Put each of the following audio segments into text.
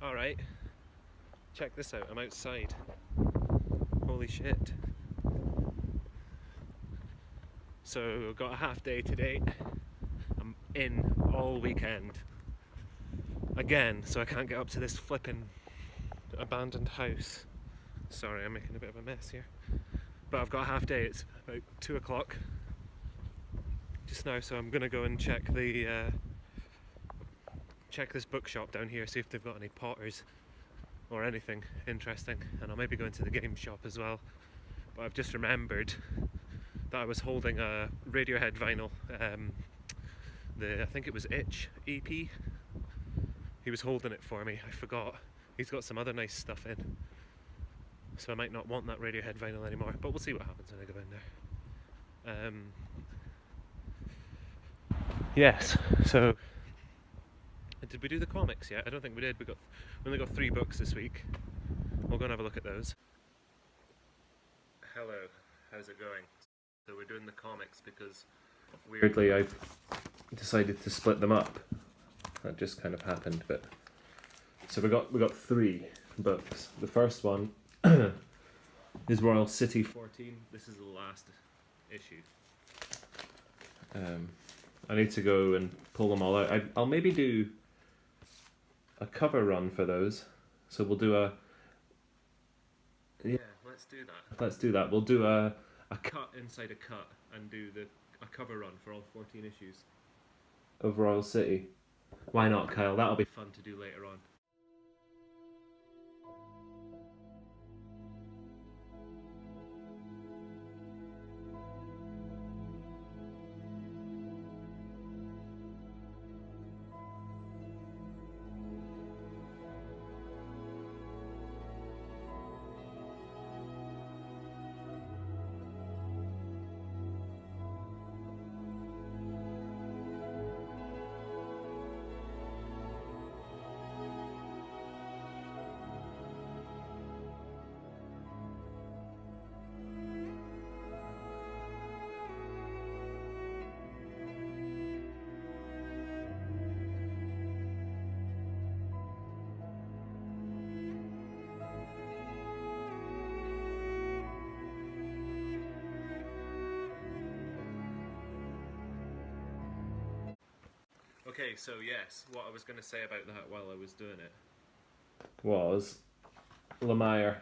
Alright, check this out, I'm outside. Holy shit. So I've got a half day today. I'm in all weekend. Again, so I can't get up to this flipping abandoned house. Sorry, I'm making a bit of a mess here. But I've got a half day, it's about 2 o'clock just now, so I'm gonna go and check this bookshop down here, see if they've got any Potters or anything interesting, and I'll maybe go into the game shop as well. But I've just remembered that I was holding a Radiohead vinyl, I think it was Itch EP. He was holding it for me, I forgot. He's got some other nice stuff in, so I might not want that Radiohead vinyl anymore, but we'll see what happens when I go in there. Yes, so did we do the comics yet? I don't think we did. We only got 3 books this week. We'll go and have a look at those. Hello, how's it going? So we're doing the comics because weirdly I've decided to split them up. That just kind of happened, but so we got 3 books. The first one is Royal City 14. This is the last issue. I need to go and pull them all out. I'll maybe do a cover run for those. So we'll do a... Yeah, let's do that. Let's do that. We'll do a cut inside a cut and do a cover run for all 14 issues of Royal City. Why not, Kyle? That'll be fun to do later on. Okay, so yes, what I was going to say about that while I was doing it was Lemire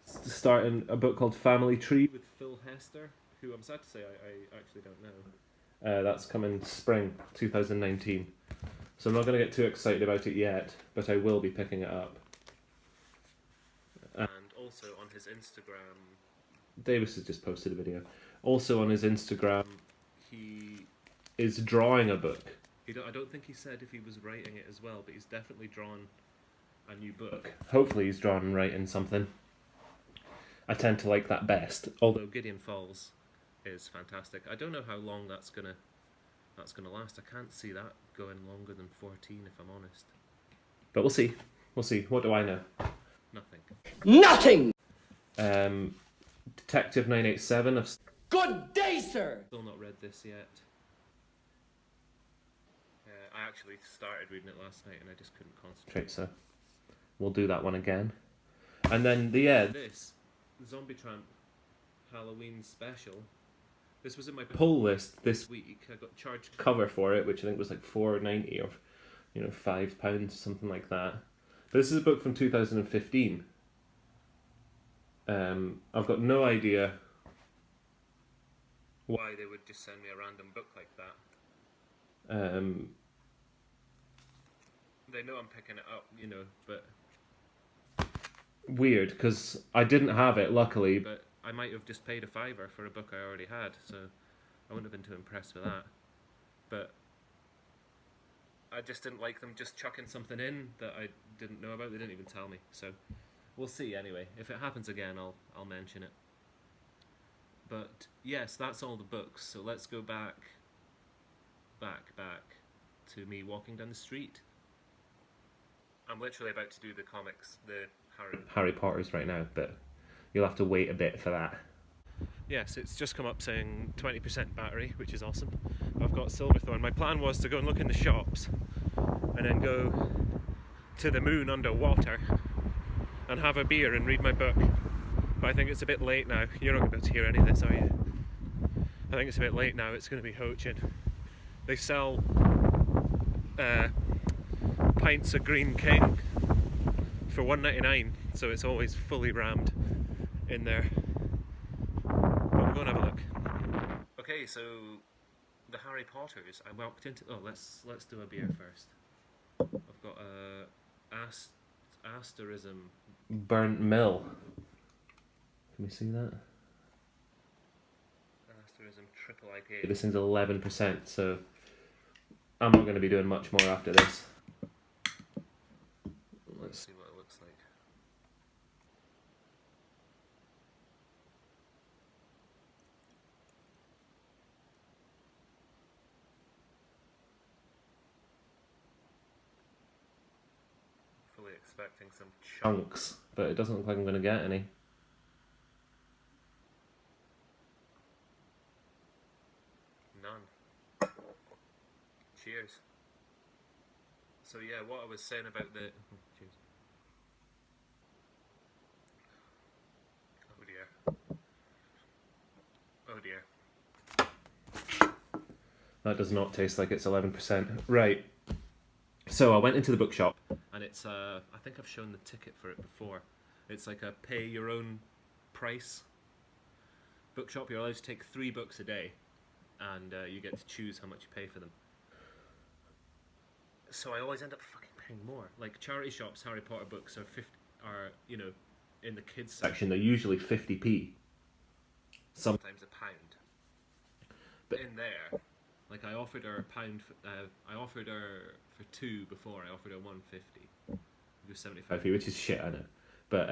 starting a book called Family Tree with Phil Hester, who I'm sad to say I actually don't know. That's coming spring 2019. So I'm not going to get too excited about it yet, but I will be picking it up. And also on his Instagram, Davis has just posted a video. Also on his Instagram, he is drawing a book. I don't think he said if he was writing it as well, but he's definitely drawn a new book. Hopefully he's drawn and writing something. I tend to like that best, although Gideon Falls is fantastic. I don't know how long that's gonna last. I can't see that going longer than 14 if I'm honest. But we'll see. We'll see. What do I know? Nothing. Nothing! Detective 987. Good day, sir! Still not read this yet. I actually started reading it last night and I just couldn't concentrate, so we'll do that one again. And then this Zombie Tramp Halloween special. This was in my pull list this week. I got charged cover for it, which I think was like $4.90 or £5, something like that. But this is a book from 2015. I've got no idea why they would just send me a random book like that. They know I'm picking it up, but weird, because I didn't have it, luckily, but I might have just paid $5 for a book I already had, so I wouldn't have been too impressed with that. But I just didn't like them just chucking something in that I didn't know about. They didn't even tell me, so we'll see anyway. If it happens again, I'll mention it. But yes, that's all the books, so let's go back to me walking down the street. I'm literally about to do the comics, the Harry Potters right now, but you'll have to wait a bit for that. Yes, it's just come up saying 20% battery, which is awesome. I've got Silverthorn. My plan was to go and look in the shops and then go to the moon underwater and have a beer and read my book. But I think it's a bit late now. You're not going to be able to hear any of this, are you? I think it's a bit late now. It's going to be Ho-Chin. They sell pints of Green King for $1.99, so it's always fully rammed in there. But we'll go and have a look. Okay, so the Harry Potters. I walked into. Oh, let's do a beer first. I've got a Asterism Burnt Mill. Can we see that? Asterism Triple IPA. This thing's 11%, so I'm not going to be doing much more after this. Let's see what it looks like. Fully expecting some chunks, but it doesn't look like I'm going to get any. None. Cheers. So yeah, what I was saying about the... Cheers. Oh dear. Oh dear. That does not taste like it's 11%. Right. So I went into the bookshop, and it's I think I've shown the ticket for it before. It's like a pay your own price bookshop. You're allowed to take 3 books a day, and you get to choose how much you pay for them. So I always end up fucking paying more. Like charity shops, Harry Potter books are you know, in the kids section they're usually 50p. Sometimes £1. But in there, like I offered her £1. I offered her for 2 before. I offered her 150. It was 75p, which is shit, I know. But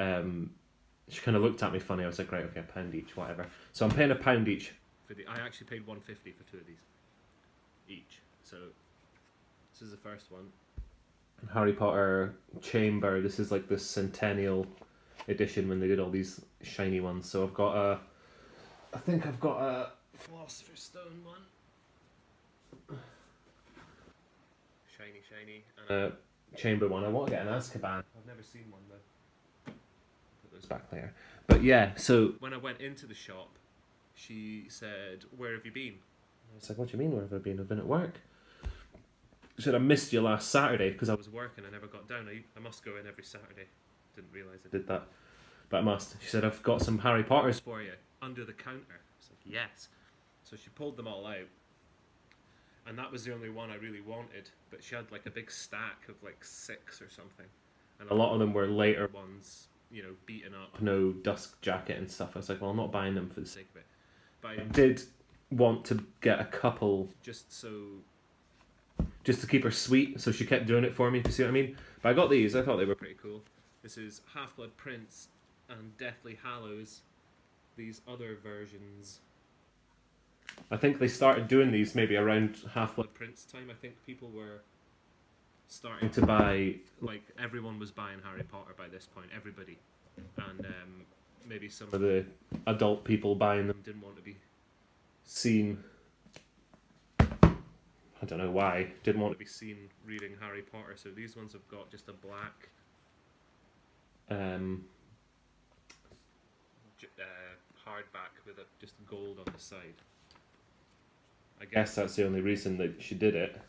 she kind of looked at me funny. I was like, right, okay, £1 each, whatever. So I'm paying £1 each for the. I actually paid 150 for 2 of these each. So this is the first one. Harry Potter Chamber. This is like the centennial edition when they did all these shiny ones. So I've got a. I think I've got a Philosopher's Stone one. Shiny, and a chamber one. I want to get an Azkaban. I've never seen one though. Put those back there. But yeah, so when I went into the shop, she said, "Where have you been?" I was like, "What do you mean, where have I been? I've been at work." She said, "I missed you last Saturday because I was working. I never got down. I must go in every Saturday." Didn't realise I did that, but I must. She said, "I've got some Harry Potters for you under the counter." I was like, "Yes." So she pulled them all out. And that was the only one I really wanted. But she had like a big stack of like 6 or something. And a lot of them were later ones, you know, beaten up, no dust jacket and stuff. I was like, well, I'm not buying them for the sake of it. But I did want to get a couple just to keep her sweet. So she kept doing it for me, if you see what I mean. But I got these. I thought they were pretty cool. This is Half-Blood Prince and Deathly Hallows. These other versions... I think they started doing these maybe around Half-Blood Prince time. I think people were starting to buy, like everyone was buying Harry Potter by this point, everybody. And maybe some of the adult people buying them didn't want to be seen, I don't know why, didn't want to be seen reading Harry Potter. So these ones have got just a black hardback with just gold on the side. I guess that's the only reason that she did it.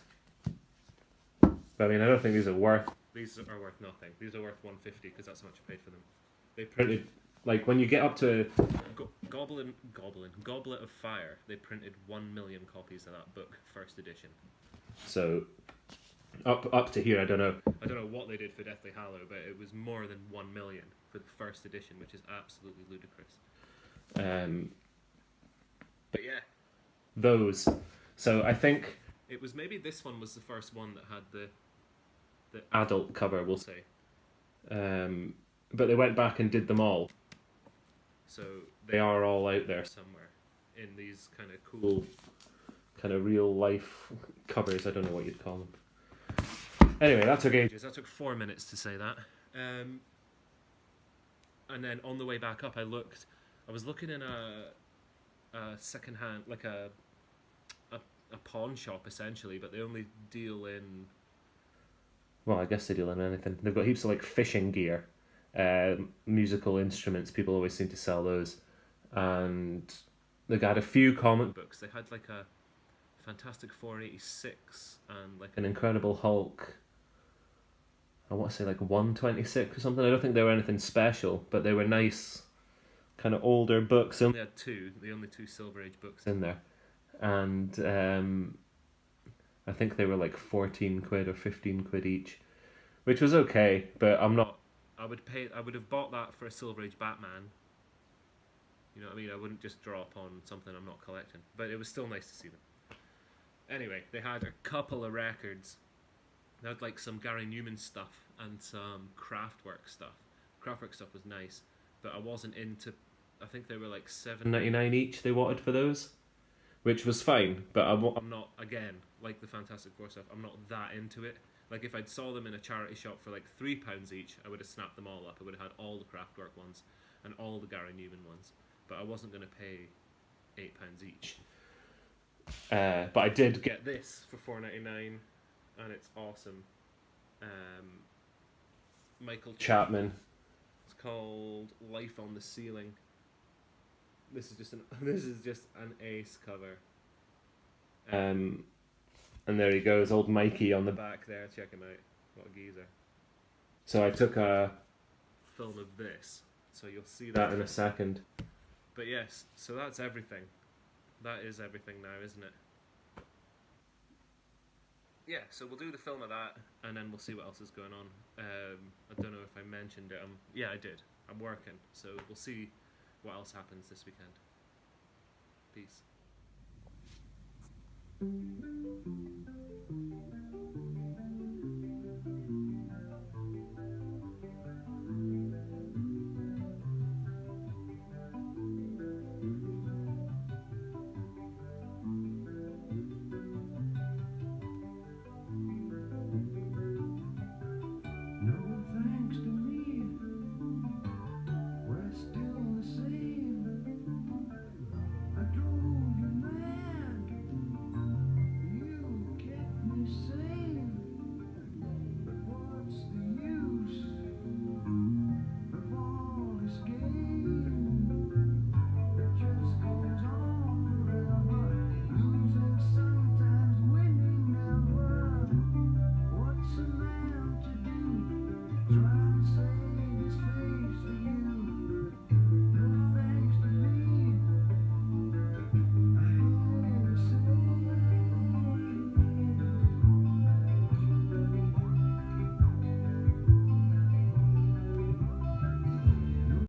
But I mean, I don't think these are worth nothing. These are worth 150 because that's how much I paid for them. They printed, like when you get up to Goblet of Fire, they printed 1 million copies of that book, first edition. So up to here, I don't know what they did for Deathly Hallow, but it was more than 1 million for the first edition, which is absolutely ludicrous. But yeah. Those. So I think it was maybe this one was the first one that had the adult cover, we'll say. But they went back and did them all. So they are all out there somewhere in these kind of cool, kind of real life covers. I don't know what you'd call them. Anyway, that took ages. That took 4 minutes to say that. And then on the way back up, I was looking in a second-hand, like a pawn shop essentially, but they only deal in Well, I guess they deal in anything. They've got heaps of like fishing gear, musical instruments. People always seem to sell those, and they got a few comic books. They had like a Fantastic Four '86 and like an Incredible Hulk. I want to say like 126 or something. I don't think they were anything special, but they were nice, kind of older books. They only had the only two Silver Age books in there, and I think they were like 14 quid or 15 quid each, which was okay. But I'm not. I would have bought that for a Silver Age Batman. You know what I mean? I wouldn't just drop on something I'm not collecting. But it was still nice to see them. Anyway, they had a couple of records. They had like some Gary Newman stuff and some Kraftwerk stuff. Kraftwerk stuff was nice, but I wasn't into. I think they were like $7.99 each. They wanted for those, which was fine. But I'm not, again, like the Fantastic Four stuff. I'm not that into it. Like if I'd saw them in a charity shop for like £3 each, I would have snapped them all up. I would have had all the Kraftwerk ones and all the Gary Newman ones. But I wasn't going to pay £8 each. But I did get this for $4.99, and it's awesome. Michael Chapman. It's called Life on the Ceiling. This is just an ace cover. And there he goes, old Mikey on the back there. Check him out. What a geezer. So I took a film of this, so you'll see that in a second. But yes, so that's everything. That is everything now, isn't it? Yeah, so we'll do the film of that, and then we'll see what else is going on. I don't know if I mentioned it. Yeah, I did. I'm working, so we'll see what else happens this weekend. Peace.